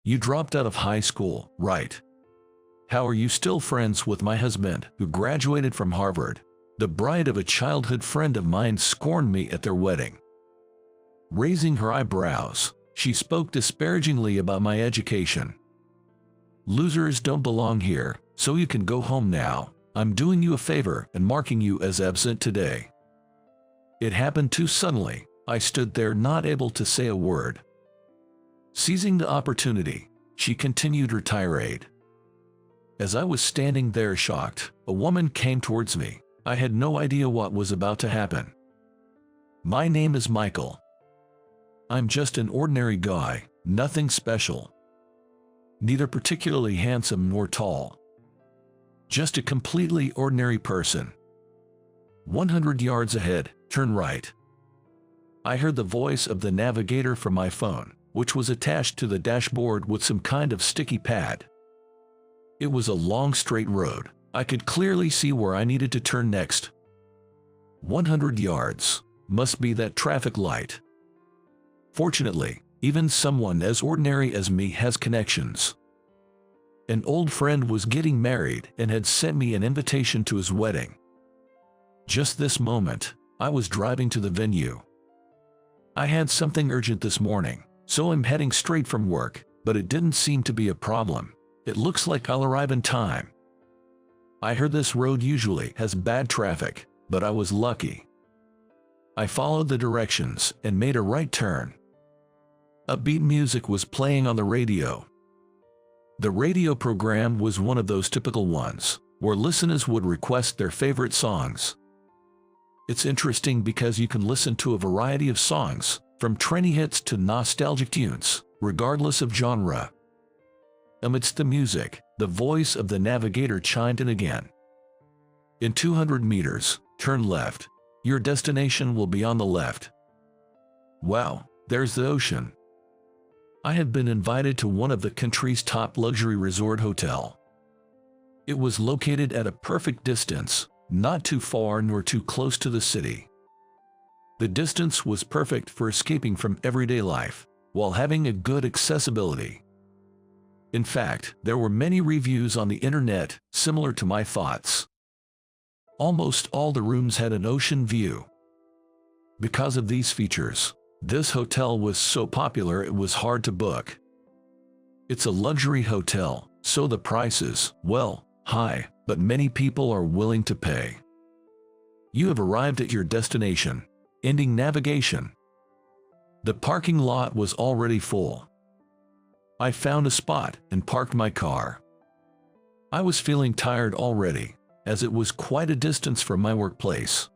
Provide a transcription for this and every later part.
You dropped out of high school, right? How are you still friends with my husband, who graduated from Harvard? The bride of a childhood friend of mine scorned me at their wedding. Raising her eyebrows, she spoke disparagingly about my education. Losers don't belong here, so you can go home now. I'm doing you a favor and marking you as absent today. It happened too suddenly. I stood there not able to say a word. Seizing the opportunity, she continued her tirade. As I was standing there shocked, a woman came towards me. I had no idea what was about to happen. My name is Michael. I'm just an ordinary guy, nothing special. Neither particularly handsome nor tall. Just a completely ordinary person. 100 yards ahead, turn right. I heard the voice of the navigator from my phone, which was attached to the dashboard with some kind of sticky pad. It was a long straight road. I could clearly see where I needed to turn next. 100 yards. Must be that traffic light. Fortunately, even someone as ordinary as me has connections. An old friend was getting married and had sent me an invitation to his wedding. Just this moment, I was driving to the venue. I had something urgent this morning, so I'm heading straight from work, but it didn't seem to be a problem. It looks like I'll arrive in time. I heard this road usually has bad traffic, but I was lucky. I followed the directions and made a right turn. Upbeat music was playing on the radio. The radio program was one of those typical ones, where listeners would request their favorite songs. It's interesting because you can listen to a variety of songs, from trendy hits to nostalgic tunes, regardless of genre. Amidst the music, the voice of the navigator chimed in again. In 200 meters, turn left. Your destination will be on the left. Wow, there's the ocean. I had been invited to one of the country's top luxury resort hotel. It was located at a perfect distance, not too far nor too close to the city. The distance was perfect for escaping from everyday life, while having a good accessibility. In fact, there were many reviews on the internet similar to my thoughts. Almost all the rooms had an ocean view. Because of these features, this hotel was so popular it was hard to book. It's a luxury hotel, so the prices, well, high, but many people are willing to pay. You have arrived at your destination, ending navigation. The parking lot was already full. I found a spot and parked my car. I was feeling tired already, as it was quite a distance from my workplace.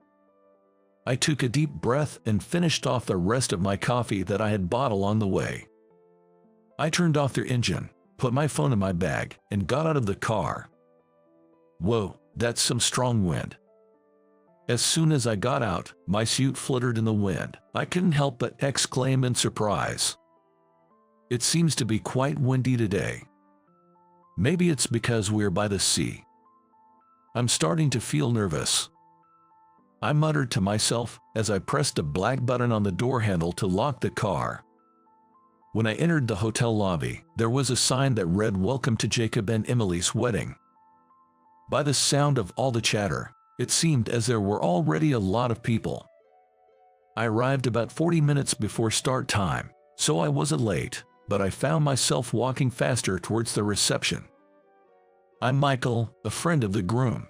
I took a deep breath and finished off the rest of my coffee that I had bought along the way. I turned off the engine, put my phone in my bag, and got out of the car. Whoa, that's some strong wind. As soon as I got out, my suit fluttered in the wind. I couldn't help but exclaim in surprise. It seems to be quite windy today. Maybe it's because we're by the sea. I'm starting to feel nervous. I muttered to myself as I pressed the black button on the door handle to lock the car. When I entered the hotel lobby, there was a sign that read "Welcome to Jacob and Emily's wedding." By the sound of all the chatter, it seemed as there were already a lot of people. I arrived about 40 minutes before start time, so I wasn't late, but I found myself walking faster towards the reception. I'm Michael, a friend of the groom.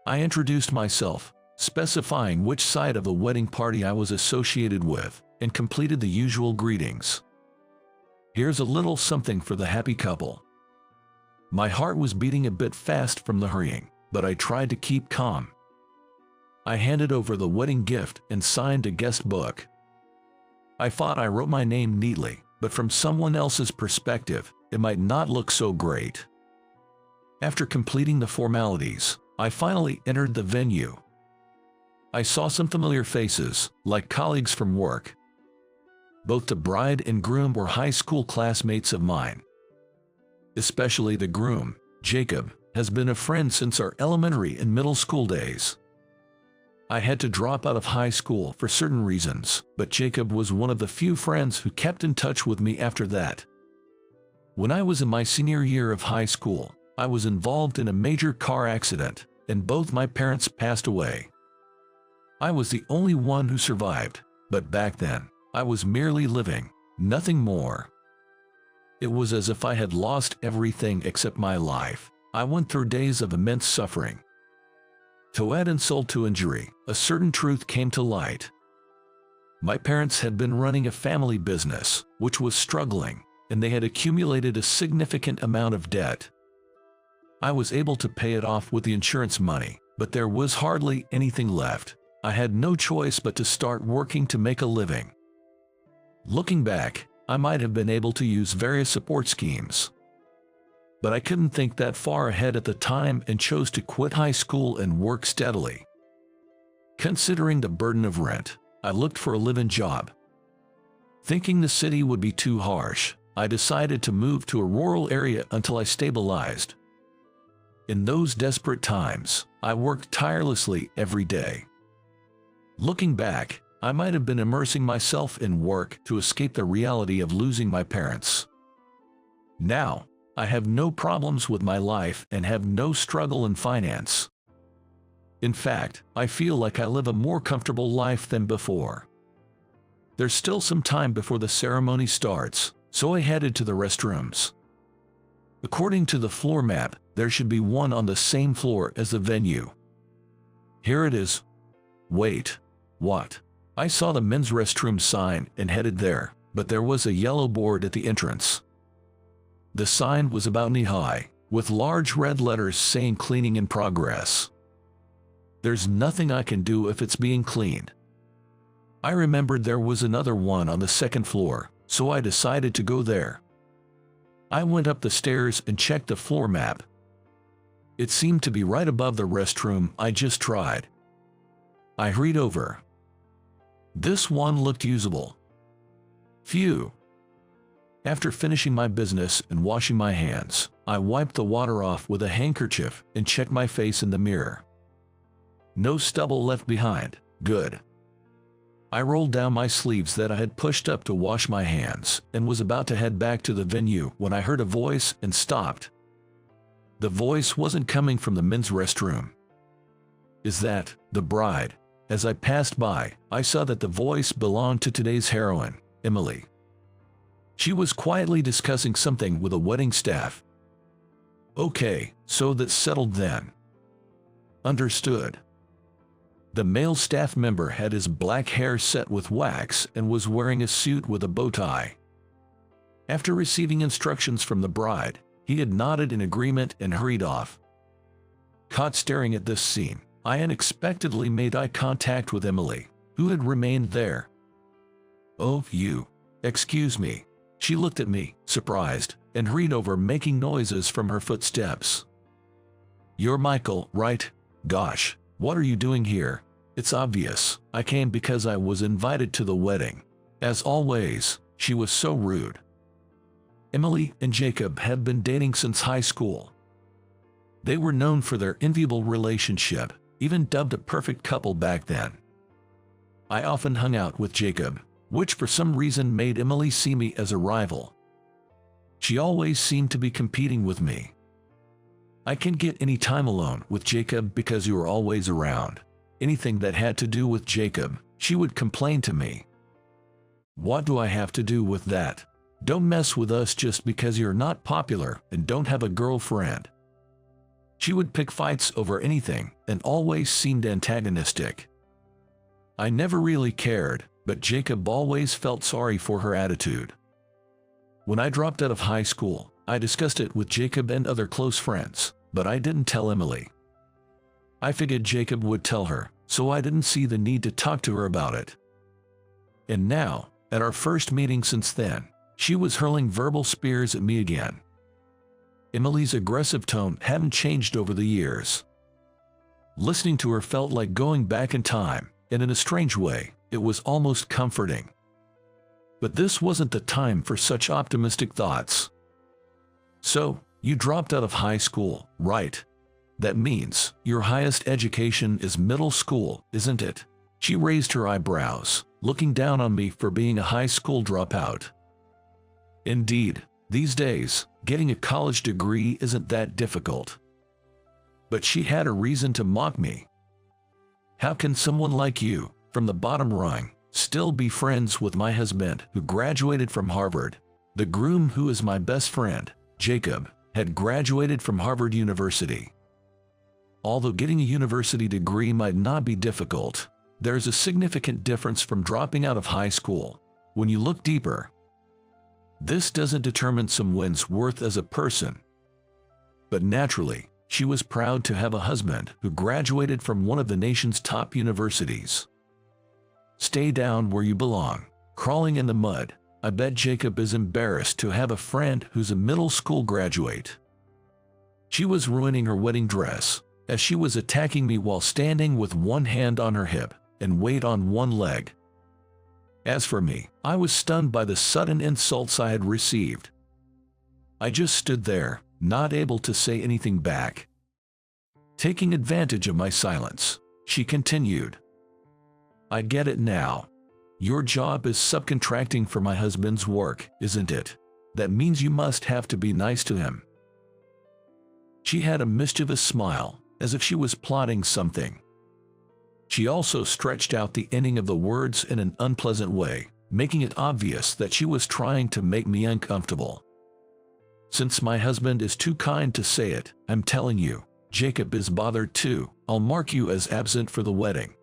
I introduced myself, specifying which side of the wedding party I was associated with, and completed the usual greetings. Here's a little something for the happy couple. My heart was beating a bit fast from the hurrying, but I tried to keep calm. I handed over the wedding gift and signed a guest book. I thought I wrote my name neatly, but from someone else's perspective, it might not look so great. After completing the formalities, I finally entered the venue. I saw some familiar faces, like colleagues from work. Both the bride and groom were high school classmates of mine. Especially the groom, Jacob, has been a friend since our elementary and middle school days. I had to drop out of high school for certain reasons, but Jacob was one of the few friends who kept in touch with me after that. When I was in my senior year of high school, I was involved in a major car accident, and both my parents passed away. I was the only one who survived, but back then, I was merely living, nothing more. It was as if I had lost everything except my life. I went through days of immense suffering. To add insult to injury, a certain truth came to light. My parents had been running a family business, which was struggling, and they had accumulated a significant amount of debt. I was able to pay it off with the insurance money, but there was hardly anything left. I had no choice but to start working to make a living. Looking back, I might have been able to use various support schemes. But I couldn't think that far ahead at the time and chose to quit high school and work steadily. Considering the burden of rent, I looked for a live-in job. Thinking the city would be too harsh, I decided to move to a rural area until I stabilized. In those desperate times, I worked tirelessly every day. Looking back, I might have been immersing myself in work to escape the reality of losing my parents. Now, I have no problems with my life and have no struggle in finance. In fact, I feel like I live a more comfortable life than before. There's still some time before the ceremony starts, so I headed to the restrooms. According to the floor map, there should be one on the same floor as the venue. Here it is. Wait, what? I saw the men's restroom sign and headed there, but there was a yellow board at the entrance. The sign was about knee-high, with large red letters saying cleaning in progress. There's nothing I can do if it's being cleaned. I remembered there was another one on the second floor, so I decided to go there. I went up the stairs and checked the floor map. It seemed to be right above the restroom I just tried. I hurried over. This one looked usable. Phew. After finishing my business and washing my hands, I wiped the water off with a handkerchief and checked my face in the mirror. No stubble left behind. Good. I rolled down my sleeves that I had pushed up to wash my hands and was about to head back to the venue when I heard a voice and stopped. The voice wasn't coming from the men's restroom. Is that the bride? As I passed by, I saw that the voice belonged to today's heroine, Emily. She was quietly discussing something with a wedding staff. Okay, so that's settled then. Understood. The male staff member had his black hair set with wax and was wearing a suit with a bow tie. After receiving instructions from the bride, he had nodded in agreement and hurried off. Caught staring at this scene, I unexpectedly made eye contact with Emily, who had remained there. Oh, you. Excuse me. She looked at me, surprised, and hurried over, making noises from her footsteps. You're Michael, right? Gosh, what are you doing here? It's obvious. I came because I was invited to the wedding. As always, she was so rude. Emily and Jacob had been dating since high school. They were known for their enviable relationship, even dubbed a perfect couple back then. I often hung out with Jacob, which for some reason made Emily see me as a rival. She always seemed to be competing with me. I can't get any time alone with Jacob because you are always around. Anything that had to do with Jacob, she would complain to me. What do I have to do with that? Don't mess with us just because you're not popular and don't have a girlfriend. She would pick fights over anything and always seemed antagonistic. I never really cared, but Jacob always felt sorry for her attitude. When I dropped out of high school, I discussed it with Jacob and other close friends, but I didn't tell Emily. I figured Jacob would tell her, so I didn't see the need to talk to her about it. And now, at our first meeting since then, she was hurling verbal spears at me again. Emily's aggressive tone hadn't changed over the years. Listening to her felt like going back in time, and in a strange way, it was almost comforting. But this wasn't the time for such optimistic thoughts. So, you dropped out of high school, right? That means your highest education is middle school, isn't it? She raised her eyebrows, looking down on me for being a high school dropout. Indeed, These days, getting a college degree isn't that difficult. But she had a reason to mock me. How can someone like you, from the bottom rung, still be friends with my husband who graduated from Harvard? The groom, who is my best friend, Jacob, had graduated from Harvard University. Although getting a university degree might not be difficult, there is a significant difference from dropping out of high school. When you look deeper, this doesn't determine someone's worth as a person. But naturally, she was proud to have a husband who graduated from one of the nation's top universities. Stay down where you belong, crawling in the mud. I bet Jacob is embarrassed to have a friend who's a middle school graduate. She was ruining her wedding dress, as she was attacking me while standing with one hand on her hip and weight on one leg. As for me, I was stunned by the sudden insults I had received. I just stood there, not able to say anything back. Taking advantage of my silence, she continued. I get it now. Your job is subcontracting for my husband's work, isn't it? That means you must have to be nice to him. She had a mischievous smile, as if she was plotting something. She also stretched out the ending of the words in an unpleasant way, making it obvious that she was trying to make me uncomfortable. Since my husband is too kind to say it, I'm telling you, Jacob is bothered too. I'll mark you as absent for the wedding.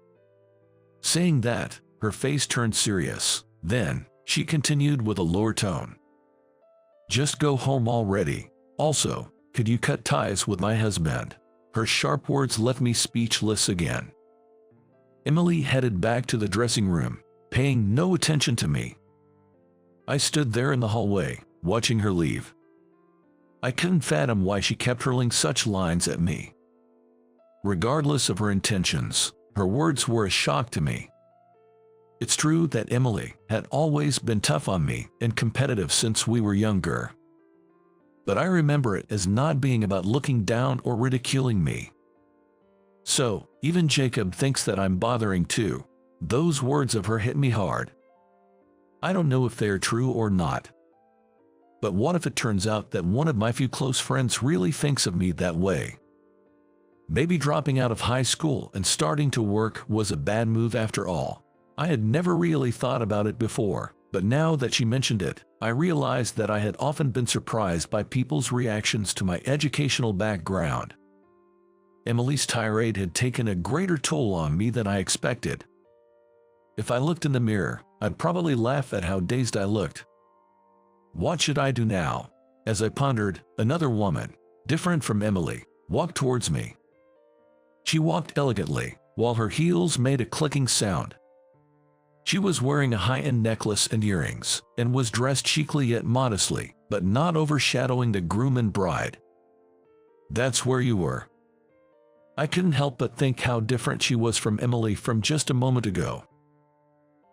Saying that, her face turned serious. Then, she continued with a lower tone. Just go home already. Also, could you cut ties with my husband? Her sharp words left me speechless again. Emily headed back to the dressing room, paying no attention to me. I stood there in the hallway, watching her leave. I couldn't fathom why she kept hurling such lines at me. Regardless of her intentions, her words were a shock to me. It's true that Emily had always been tough on me and competitive since we were younger. But I remember it as not being about looking down or ridiculing me. So, even Jacob thinks that I'm bothering too. Those words of her hit me hard. I don't know if they are true or not. But what if it turns out that one of my few close friends really thinks of me that way? Maybe dropping out of high school and starting to work was a bad move after all. I had never really thought about it before, but now that she mentioned it, I realized that I had often been surprised by people's reactions to my educational background. Emily's tirade had taken a greater toll on me than I expected. If I looked in the mirror, I'd probably laugh at how dazed I looked. What should I do now? As I pondered, another woman, different from Emily, walked towards me. She walked elegantly, while her heels made a clicking sound. She was wearing a high-end necklace and earrings, and was dressed chicly yet modestly, but not overshadowing the groom and bride. That's where you were. I couldn't help but think how different she was from Emily from just a moment ago.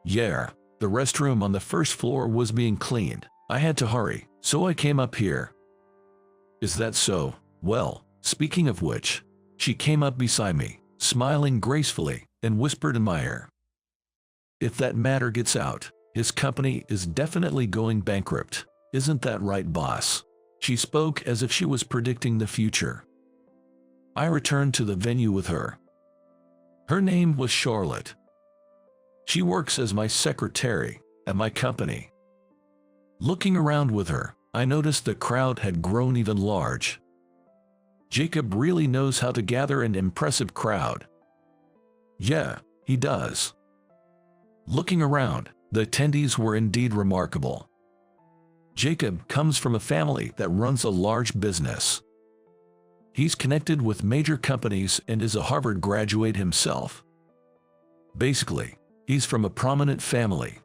Yeah, the restroom on the first floor was being cleaned. I had to hurry, so I came up here. Is that so? Well, speaking of which, she came up beside me, smiling gracefully, and whispered in my ear. If that matter gets out, his company is definitely going bankrupt. Isn't that right, boss? She spoke as if she was predicting the future. I returned to the venue with her. Her name was Charlotte. She works as my secretary at my company. Looking around with her, I noticed the crowd had grown even large. Jacob really knows how to gather an impressive crowd. Yeah, he does. Looking around, the attendees were indeed remarkable. Jacob comes from a family that runs a large business. He's connected with major companies and is a Harvard graduate himself. Basically, he's from a prominent family.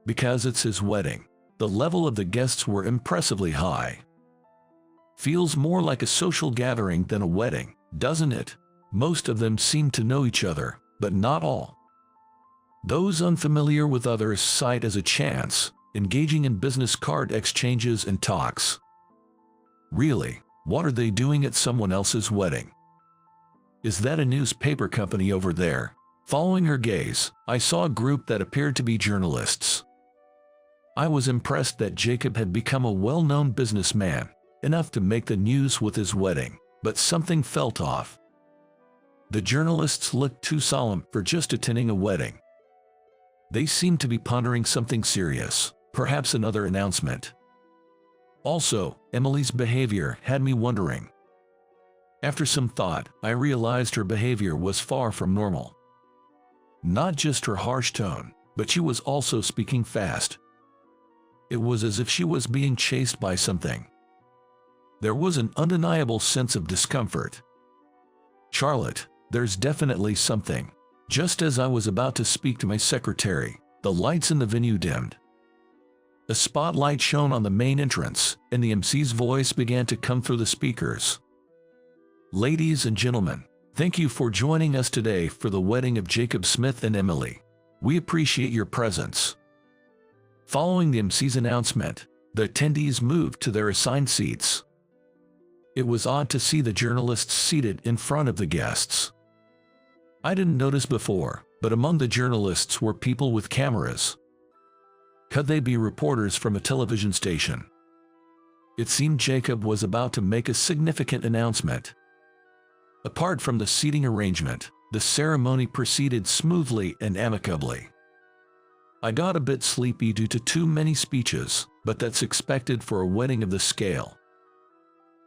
Because it's his wedding, the level of the guests were impressively high. Feels more like a social gathering than a wedding, doesn't it? Most of them seem to know each other, but not all. Those unfamiliar with others sight as a chance, engaging in business card exchanges and talks. Really, what are they doing at someone else's wedding? Is that a newspaper company over there? Following her gaze, I saw a group that appeared to be journalists. I was impressed that Jacob had become a well-known businessman, enough to make the news with his wedding, but something felt off. The journalists looked too solemn for just attending a wedding. They seemed to be pondering something serious, perhaps another announcement. Also, Emily's behavior had me wondering. After some thought, I realized her behavior was far from normal. Not just her harsh tone, but she was also speaking fast. It was as if she was being chased by something. There was an undeniable sense of discomfort. "Charlotte, there's definitely something." Just as I was about to speak to my secretary, the lights in the venue dimmed. A spotlight shone on the main entrance, and the MC's voice began to come through the speakers. "Ladies and gentlemen, thank you for joining us today for the wedding of Jacob Smith and Emily. We appreciate your presence." Following the MC's announcement, the attendees moved to their assigned seats. It was odd to see the journalists seated in front of the guests. I didn't notice before, but among the journalists were people with cameras. Could they be reporters from a television station? It seemed Jacob was about to make a significant announcement. Apart from the seating arrangement, the ceremony proceeded smoothly and amicably. I got a bit sleepy due to too many speeches, but that's expected for a wedding of this scale.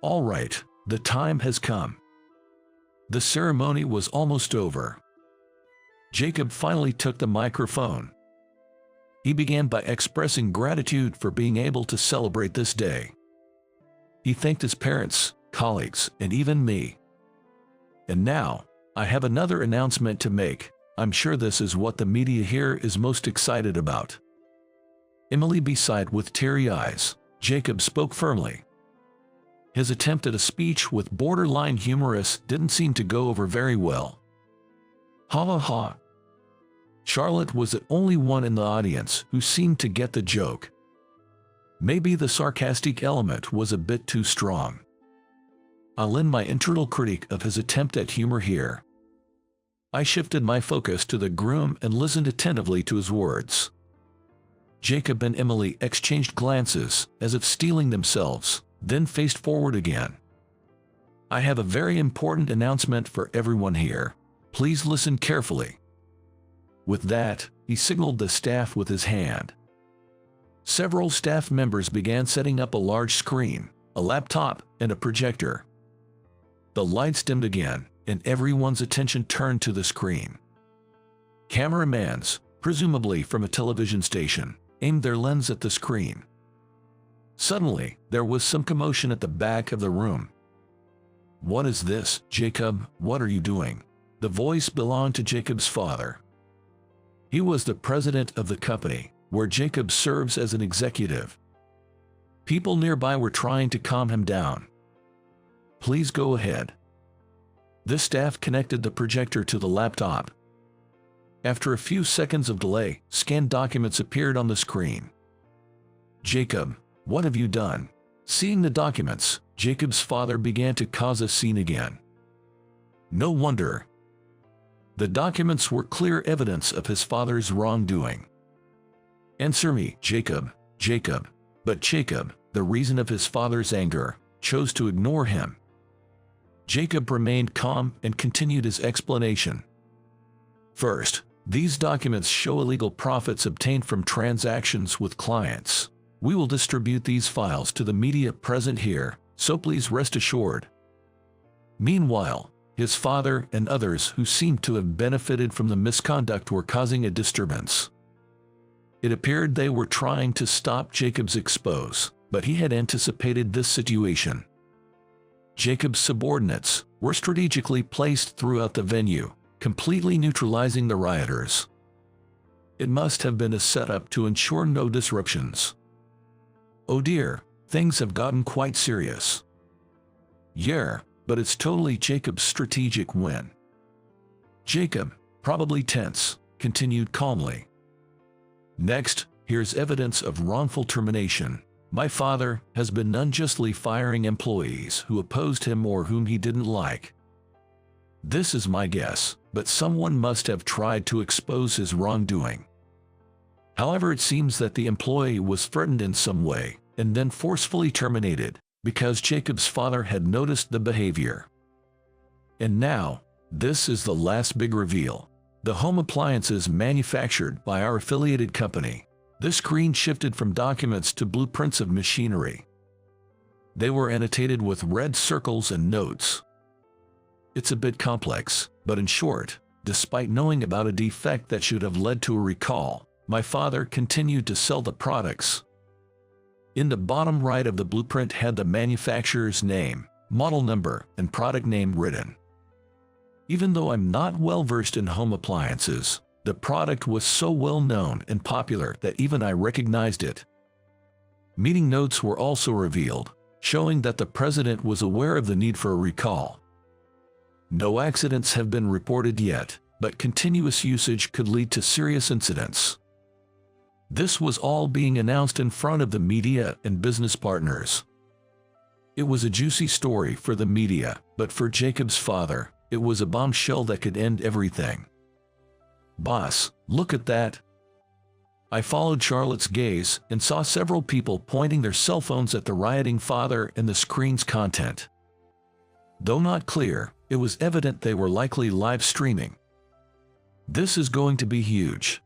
All right, the time has come. The ceremony was almost over. Jacob finally took the microphone. He began by expressing gratitude for being able to celebrate this day. He thanked his parents, colleagues, and even me. "And now, I have another announcement to make. I'm sure this is what the media here is most excited about." Emily beside with teary eyes, Jacob spoke firmly. His attempt at a speech with borderline humorous didn't seem to go over very well. "Ha ha ha." Charlotte was the only one in the audience who seemed to get the joke. Maybe the sarcastic element was a bit too strong. I'll lend my internal critique of his attempt at humor here. I shifted my focus to the groom and listened attentively to his words. Jacob and Emily exchanged glances, as if stealing themselves, then faced forward again. "I have a very important announcement for everyone here. Please listen carefully." With that, he signaled the staff with his hand. Several staff members began setting up a large screen, a laptop, and a projector. The lights dimmed again, and everyone's attention turned to the screen. Cameramans, presumably from a television station, aimed their lens at the screen. Suddenly, there was some commotion at the back of the room. "What is this, Jacob? What are you doing?" The voice belonged to Jacob's father. He was the president of the company, where Jacob serves as an executive. People nearby were trying to calm him down. "Please go ahead." The staff connected the projector to the laptop. After a few seconds of delay, scanned documents appeared on the screen. "Jacob, what have you done?" Seeing the documents, Jacob's father began to cause a scene again. No wonder. The documents were clear evidence of his father's wrongdoing. "Answer me, Jacob, Jacob." But Jacob, the reason of his father's anger, chose to ignore him. Jacob remained calm and continued his explanation. "First, these documents show illegal profits obtained from transactions with clients. We will distribute these files to the media present here, so please rest assured." Meanwhile, his father and others who seemed to have benefited from the misconduct were causing a disturbance. It appeared they were trying to stop Jacob's expose, but he had anticipated this situation. Jacob's subordinates were strategically placed throughout the venue, completely neutralizing the rioters. It must have been a setup to ensure no disruptions. Oh dear, things have gotten quite serious. Yeah, but it's totally Jacob's strategic win. Jacob, probably tense, continued calmly. "Next, here's evidence of wrongful termination. My father has been unjustly firing employees who opposed him or whom he didn't like. This is my guess, but someone must have tried to expose his wrongdoing. However, it seems that the employee was threatened in some way and then forcefully terminated because Jacob's father had noticed the behavior. And now, this is the last big reveal. The home appliances manufactured by our affiliated company. This screen shifted from documents to blueprints of machinery. They were annotated with red circles and notes. It's a bit complex, but in short, despite knowing about a defect that should have led to a recall, my father continued to sell the products. In the bottom right of the blueprint had the manufacturer's name, model number, and product name written. Even though I'm not well versed in home appliances, the product was so well known and popular that even I recognized it. Meeting notes were also revealed, showing that the president was aware of the need for a recall. No accidents have been reported yet, but continuous usage could lead to serious incidents. This was all being announced in front of the media and business partners. It was a juicy story for the media, but for Jacob's father, it was a bombshell that could end everything. "Boss, look at that." I followed Charlotte's gaze and saw several people pointing their cell phones at the rioting father and the screen's content. Though not clear, it was evident they were likely live streaming. This is going to be huge.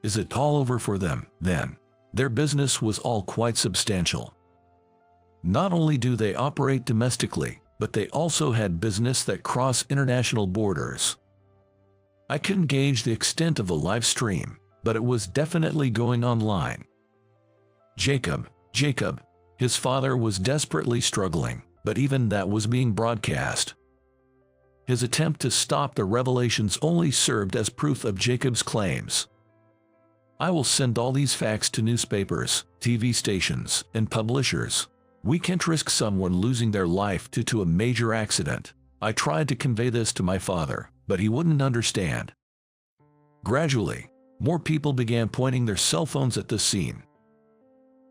Is it all over for them, then? Their business was all quite substantial. Not only do they operate domestically, but they also had business that crossed international borders. I couldn't gauge the extent of the live stream, but it was definitely going online. Jacob, his father was desperately struggling, but even that was being broadcast. His attempt to stop the revelations only served as proof of Jacob's claims. "I will send all these facts to newspapers, TV stations, and publishers. We can't risk someone losing their life due to a major accident." I tried to convey this to my father, but he wouldn't understand. Gradually, more people began pointing their cell phones at the scene.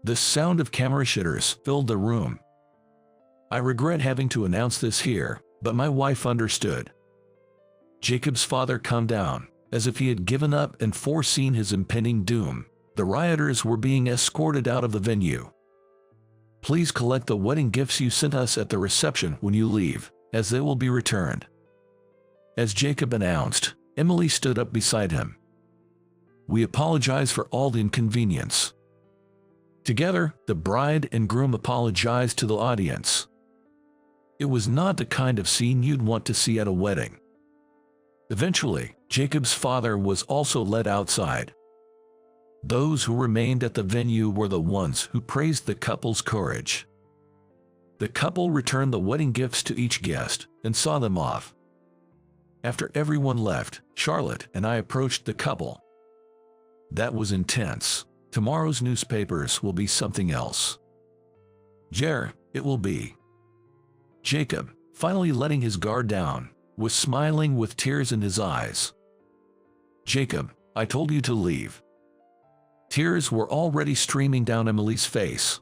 The sound of camera shutters filled the room. I regret having to announce this here, but my wife understood. Jacob's father calmed down, as if he had given up and foreseen his impending doom. The rioters were being escorted out of the venue. "Please collect the wedding gifts you sent us at the reception when you leave, as they will be returned." As Jacob announced, Emily stood up beside him. "We apologize for all the inconvenience." Together, the bride and groom apologized to the audience. It was not the kind of scene you'd want to see at a wedding. Eventually, Jacob's father was also led outside. Those who remained at the venue were the ones who praised the couple's courage. The couple returned the wedding gifts to each guest and saw them off. After everyone left, Charlotte and I approached the couple. "That was intense. Tomorrow's newspapers will be something else." "Jer, it will be." Jacob, finally letting his guard down, was smiling with tears in his eyes. "Jacob, I told you to leave." Tears were already streaming down Emily's face.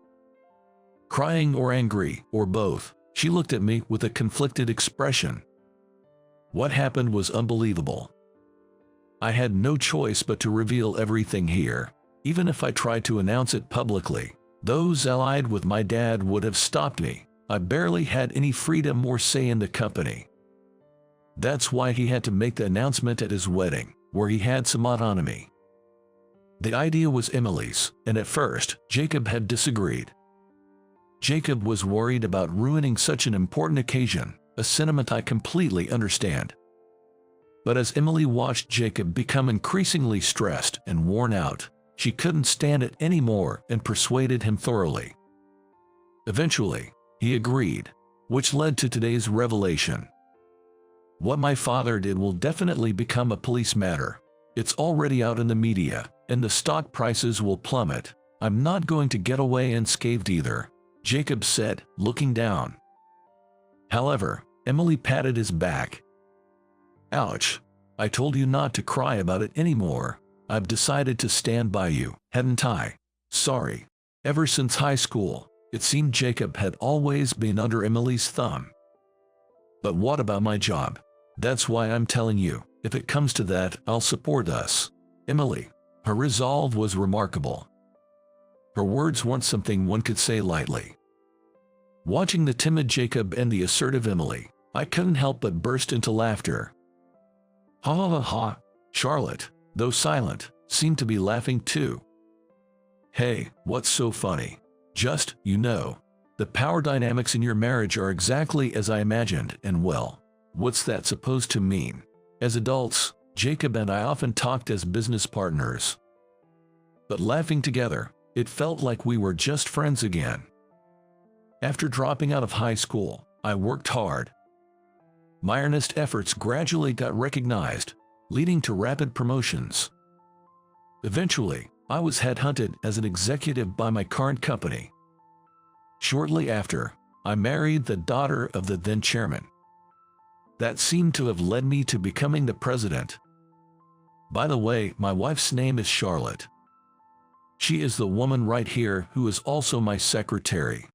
Crying or angry, or both, she looked at me with a conflicted expression. What happened was unbelievable. I had no choice but to reveal everything here. Even if I tried to announce it publicly, those allied with my dad would have stopped me. I barely had any freedom or say in the company. That's why he had to make the announcement at his wedding, where he had some autonomy. The idea was Emily's, and at first, Jacob had disagreed. Jacob was worried about ruining such an important occasion, a sentiment I completely understand. But as Emily watched Jacob become increasingly stressed and worn out, she couldn't stand it anymore and persuaded him thoroughly. Eventually, he agreed, which led to today's revelation. What my father did will definitely become a police matter. It's already out in the media, and the stock prices will plummet. I'm not going to get away unscathed either, Jacob said, looking down. However, Emily patted his back. "Ouch. I told you not to cry about it anymore. I've decided to stand by you, hadn't I? Sorry." Ever since high school, it seemed Jacob had always been under Emily's thumb. "But what about my job? That's why I'm telling you, if it comes to that, I'll support us." "Emily, Her resolve was remarkable. Her words weren't something one could say lightly. Watching the timid Jacob and the assertive Emily, I couldn't help but burst into laughter. Ha ha ha! Charlotte, though silent, seemed to be laughing too. Hey, what's so funny? Just, the power dynamics in your marriage are exactly as I imagined, and well, what's that supposed to mean? As adults, Jacob and I often talked as business partners. But laughing together, it felt like we were just friends again. After dropping out of high school, I worked hard. My earnest efforts gradually got recognized, leading to rapid promotions. Eventually, I was headhunted as an executive by my current company. Shortly after, I married the daughter of the then chairman. That seemed to have led me to becoming the president. By the way, my wife's name is Charlotte. She is the woman right here who is also my secretary.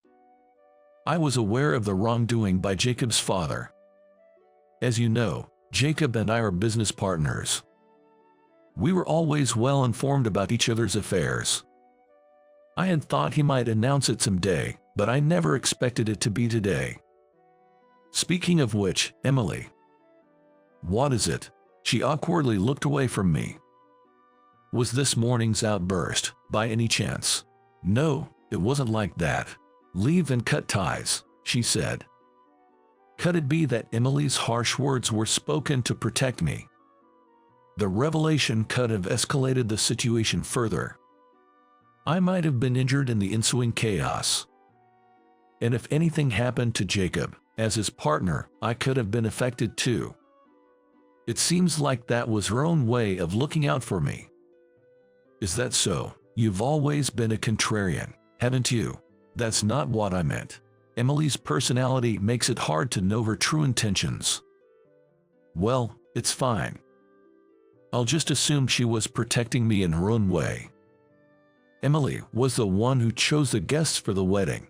I was aware of the wrongdoing by Jacob's father. As you know, Jacob and I are business partners. We were always well informed about each other's affairs. I had thought he might announce it someday, but I never expected it to be today. Speaking of which, Emily. What is it? She awkwardly looked away from me. Was this morning's outburst, by any chance? No, it wasn't like that. Leave and cut ties, she said. Could it be that Emily's harsh words were spoken to protect me? The revelation could have escalated the situation further. I might have been injured in the ensuing chaos. And if anything happened to Jacob, as his partner, I could have been affected too. It seems like that was her own way of looking out for me. Is that so? You've always been a contrarian, haven't you? That's not what I meant. Emily's personality makes it hard to know her true intentions. Well, it's fine. I'll just assume she was protecting me in her own way. Emily was the one who chose the guests for the wedding.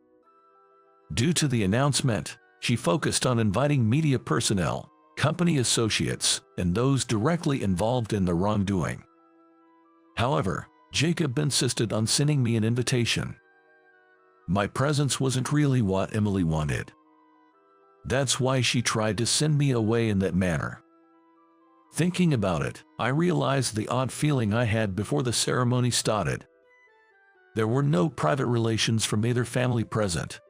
Due to the announcement, she focused on inviting media personnel, company associates, and those directly involved in the wrongdoing. However, Jacob insisted on sending me an invitation. My presence wasn't really what Emily wanted. That's why she tried to send me away in that manner. Thinking about it, I realized the odd feeling I had before the ceremony started. There were no private relations from either family present.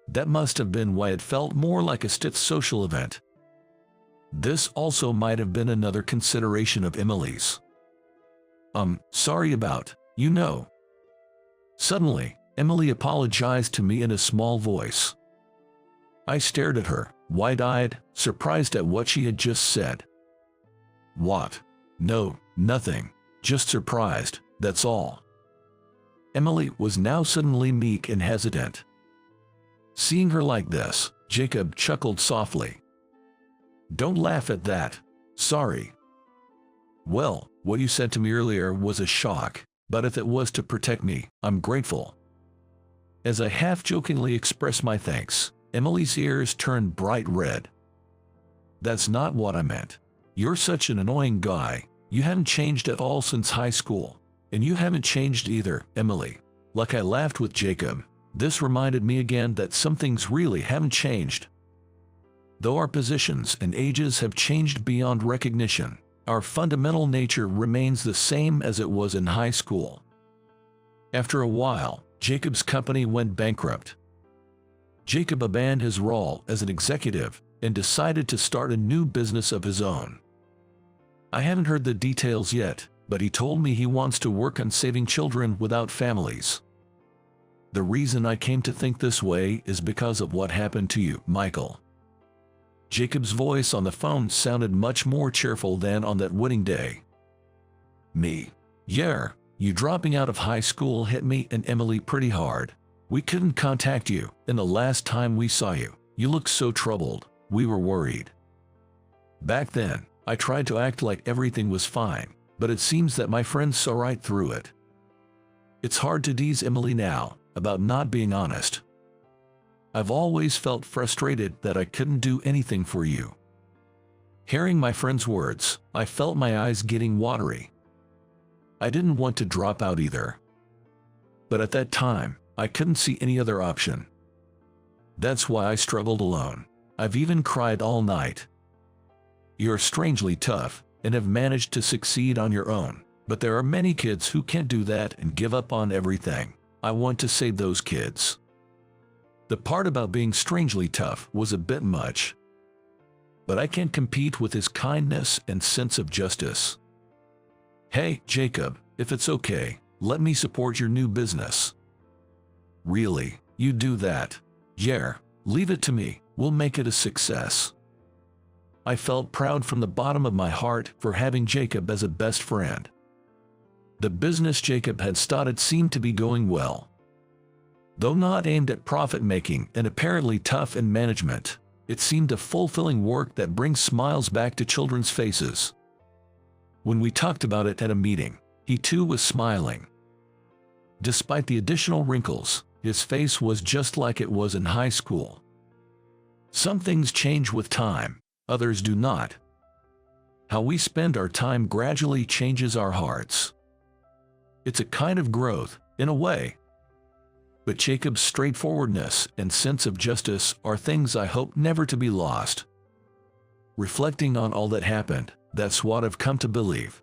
That must have been why it felt more like a stiff social event. This also might have been another consideration of Emily's. Sorry about, Suddenly, Emily apologized to me in a small voice. I stared at her, wide-eyed, surprised at what she had just said. What? No, nothing. Just surprised, that's all. Emily was now suddenly meek and hesitant. Seeing her like this, Jacob chuckled softly. Don't laugh at that. Sorry. Well, what you said to me earlier was a shock, but if it was to protect me, I'm grateful. As I half-jokingly expressed my thanks, Emily's ears turned bright red. That's not what I meant. You're such an annoying guy. You haven't changed at all since high school. And you haven't changed either, Emily. Like I laughed with Jacob, this reminded me again that some things really haven't changed. Though our positions and ages have changed beyond recognition, our fundamental nature remains the same as it was in high school. After a while, Jacob's company went bankrupt. Jacob abandoned his role as an executive and decided to start a new business of his own. I haven't heard the details yet, but he told me he wants to work on saving children without families. The reason I came to think this way is because of what happened to you, Michael. Jacob's voice on the phone sounded much more cheerful than on that wedding day. Me? Yeah, you dropping out of high school hit me and Emily pretty hard. We couldn't contact you, and the last time we saw you, you looked so troubled, we were worried. Back then, I tried to act like everything was fine, but it seems that my friends saw right through it. It's hard to tease Emily now about not being honest. I've always felt frustrated that I couldn't do anything for you. Hearing my friend's words, I felt my eyes getting watery. I didn't want to drop out either. But at that time, I couldn't see any other option. That's why I struggled alone. I've even cried all night. You're strangely tough and have managed to succeed on your own, but there are many kids who can't do that and give up on everything. I want to save those kids. The part about being strangely tough was a bit much, but I can't compete with his kindness and sense of justice. Hey, Jacob, if it's okay, let me support your new business. Really, you do that? Yeah, leave it to me, we'll make it a success. I felt proud from the bottom of my heart for having Jacob as a best friend. The business Jacob had started seemed to be going well. Though not aimed at profit-making and apparently tough in management, it seemed a fulfilling work that brings smiles back to children's faces. When we talked about it at a meeting, he too was smiling. Despite the additional wrinkles, his face was just like it was in high school. Some things change with time, others do not. How we spend our time gradually changes our hearts. It's a kind of growth, in a way. But Jacob's straightforwardness and sense of justice are things I hope never to be lost. Reflecting on all that happened, that's what I've come to believe.